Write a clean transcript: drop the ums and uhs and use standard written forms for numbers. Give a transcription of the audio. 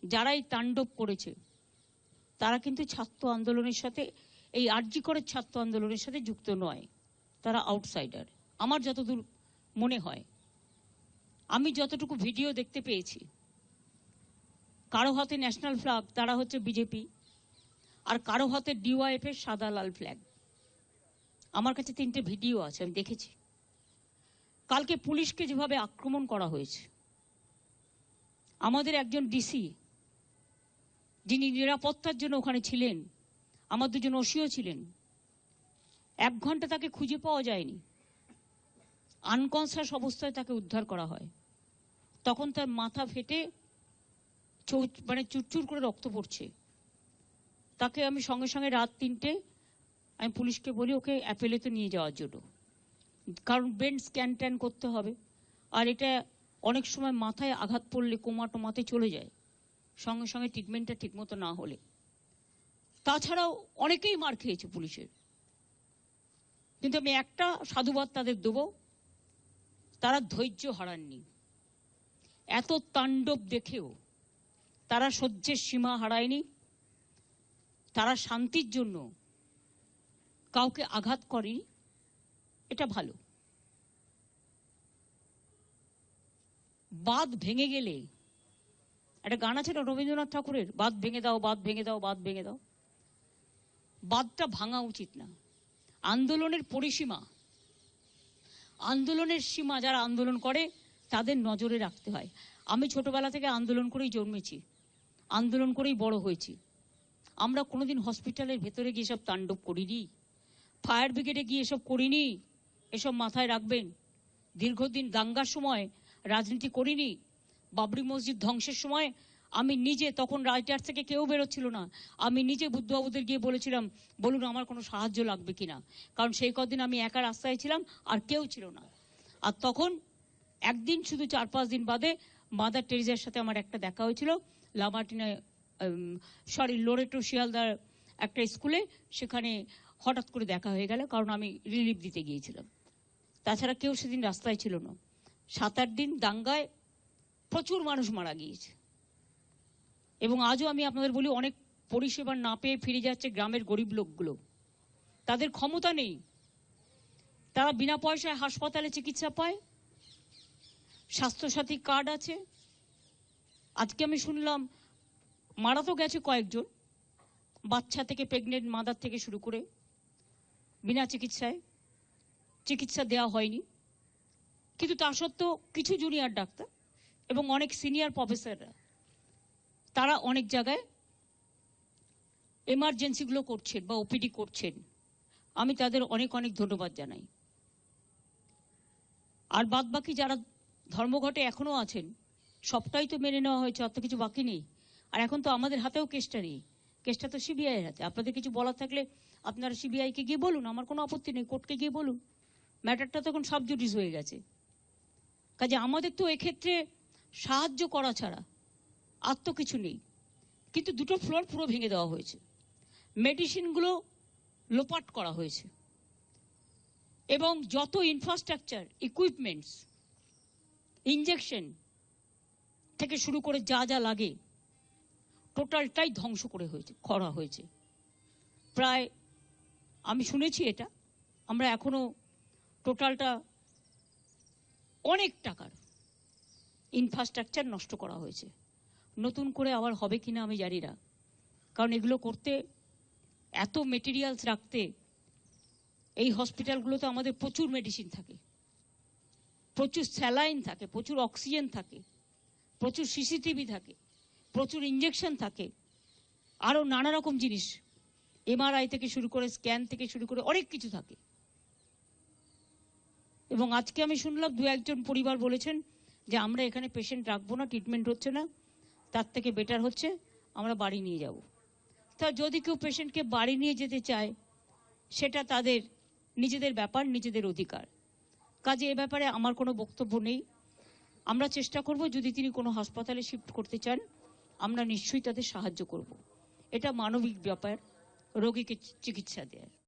যারা এই তাণ্ডব করেছে তারা কিন্তু ছাত্র আন্দোলনের সাথে, এই আরজি করের ছাত্র আন্দোলনের সাথে যুক্ত নয়, তারা আউটসাইডার আমার যতদূর মনে হয়। আমি যতটুকু ভিডিও দেখতে পেয়েছি, কারো হাতে ন্যাশনাল ফ্ল্যাগ, তারা হচ্ছে বিজেপি, আর কারো হাতে ডিওয়াইএফ এর সাদা লাল ফ্ল্যাগ। আমার কাছে 3টে ভিডিও আছে, আমি দেখেছি। কালকে পুলিশকে যেভাবে আক্রমণ করা হয়েছে, আমাদের একজন ডিসি যিনি নিরাপত্তার জন্য ওখানে ছিলেন, আমার 2জন ওসিও ছিলেন, 1 ঘন্টা তাকে খুঁজে পাওয়া যায়নি। আনকনসাস অবস্থায় তাকে উদ্ধার করা হয়। তখন তার মাথা ফেটে মানে চুরচুর করে রক্ত পড়ছে। তাকে আমি সঙ্গে সঙ্গে রাত 3টে আমি পুলিশকে বলি ওকে অ্যাপেলেতে নিয়ে যাওয়ার জন্য, কারণ ব্রেন স্ক্যান ট্যান করতে হবে। আর এটা অনেক সময় মাথায় আঘাত পড়লে কোমা টোমাতে চলে যায়, সঙ্গে সঙ্গে ট্রিটমেন্টটা ঠিকমতো না হলে। তাছাড়াও অনেকেই মার খেয়েছে পুলিশের, কিন্তু আমি একটা সাধুবাদ তাদের দেবো, তারা ধৈর্য হারাননি। এত তাণ্ডব দেখেও তারা সহ্যের সীমা হারায়নি। তারা শান্তির জন্য কাউকে আঘাত করেনি, এটা ভালো। বাঁধ ভেঙে গেলে, একটা গান আছে না রবীন্দ্রনাথ ঠাকুরের, বাঁধ ভেঙে দাও, বাঁধ ভেঙে দাও, বাঁধ ভেঙে দাও। বাঁধটা ভাঙা উচিত না। আন্দোলনের পরিসীমা, আন্দোলনের সীমা যারা আন্দোলন করে তাদের নজরে রাখতে হয়। আমি ছোটবেলা থেকে আন্দোলন করেই জন্মেছি, আন্দোলন করেই বড় হয়েছি। আমরা কোনোদিন হসপিটালের ভেতরে গিয়ে সব তাণ্ডব করিনি, ফায়ার ব্রিগেডে গিয়ে এসব করিনি, এসব মাথায় রাখবেন। দীর্ঘদিন দাঙ্গার সময় রাজনীতি করিনি। বাবরি মসজিদ ধ্বংসের সময় আমি নিজে, তখন রাইটার্স থেকে কেউ বেরোচ্ছিল না, আমি নিজে বুদ্ধবাবুদের গিয়ে বলেছিলাম বলুন আমার কোনো সাহায্য লাগবে কিনা, কারণ সেই কদিন আমি একা রাস্তায় ছিলাম আর কেউ ছিল না। আর তখন একদিন শুধু 4-5 দিন বাদে মাদার টেরিজার সাথে আমার একটা দেখা হয়েছিল লামার্টিনে, লোরেটো শিয়ালদার একটা স্কুলে। সেখানে হঠাৎ করে দেখা হয়ে গেল, কারণ আমি রিলিফ দিতে গিয়েছিলাম। তাছাড়া কেউ সেদিন রাস্তায় ছিল না। 7-8 দিন দাঙ্গায় প্রচুর মানুষ মারা গিয়েছে। এবং আজও আমি আপনাদের বলি, অনেক পরিষেবা না পেয়ে ফিরে যাচ্ছে গ্রামের গরিব লোকগুলো। তাদের ক্ষমতা নেই, তারা বিনা পয়সায় হাসপাতালে চিকিৎসা পায়, স্বাস্থ্যসাথী কার্ড আছে। আজকে আমি শুনলাম মারা তো গেছে কয়েকজন, বাচ্চা থেকে প্রেগনেন্ট মাদার থেকে শুরু করে, বিনা চিকিৎসায় চিকিৎসা দেওয়া হয়নি। কিন্তু তা সত্ত্বেও কিছু জুনিয়র ডাক্তার এবং অনেক সিনিয়র প্রফেসররা তারা অনেক জায়গায় এমার্জেন্সিগুলো করছেন বা ওপিডি করছেন। আমি তাদের অনেক অনেক ধন্যবাদ জানাই। আর বাদ বাকি যারা ধর্মঘটে এখনো আছেন, সবটাই তো মেনে নেওয়া হয়েছে, অত কিছু বাকি নেই। আর এখন তো আমাদের হাতেও কেসটা নেই, কেসটা তো সিবিআই এর হাতে। আপনাদের কিছু বলার থাকলে আপনারা সিবিআইকে গিয়ে বলুন, আমার কোনো আপত্তি নেই, কোর্টকে গিয়ে বলুন। ম্যাটারটা তখন সাব জুডিস হয়ে গেছে। কাজে আমাদের তো এক্ষেত্রে সাহায্য করা ছাড়া আর তো কিছু নেই। কিন্তু 2টো ফ্লোর পুরো ভেঙে দেওয়া হয়েছে, মেডিসিনগুলো লোপাট করা হয়েছে, এবং যত ইনফ্রাস্ট্রাকচার, ইকুইপমেন্টস, ইঞ্জেকশন থেকে শুরু করে যা যা লাগে টোটালটাই ধ্বংস করা হয়েছে। প্রায় আমি শুনেছি এটা, আমরা এখনো টোটালটা অনেক টাকার ইনফ্রাস্ট্রাকচার নষ্ট করা হয়েছে। নতুন করে আবার হবে কিনা আমি জানি না, কারণ এগুলো করতে, এত মেটেরিয়ালস রাখতে, এই হসপিটালগুলোতে আমাদের প্রচুর মেডিসিন থাকে, প্রচুর স্যালাইন থাকে, প্রচুর অক্সিজেন থাকে, প্রচুর সিসিটিভি থাকে, প্রচুর ইঞ্জেকশন থাকে, আরও নানা রকম জিনিস, এমআরআই থেকে শুরু করে স্ক্যান থেকে শুরু করে অনেক কিছু থাকে। এবং আজকে আমি শুনলাম 2-1জন পরিবার বলেছেন যে আমরা এখানে পেশেন্ট রাখবো না, ট্রিটমেন্ট হচ্ছে না, তার থেকে বেটার হচ্ছে আমরা বাড়ি নিয়ে যাব। তা যদি কেউ পেশেন্টকে বাড়ি নিয়ে যেতে চায়, সেটা তাদের নিজেদের ব্যাপার, নিজেদের অধিকার। কাজে এ ব্যাপারে আমার কোনো বক্তব্য নেই। আমরা চেষ্টা করব, যদি তিনি কোনো হাসপাতালে শিফট করতে চান আমরা নিশ্চয়ই তাদের সাহায্য করব। এটা মানবিক ব্যাপার, রোগীকে চিকিৎসা দেয়।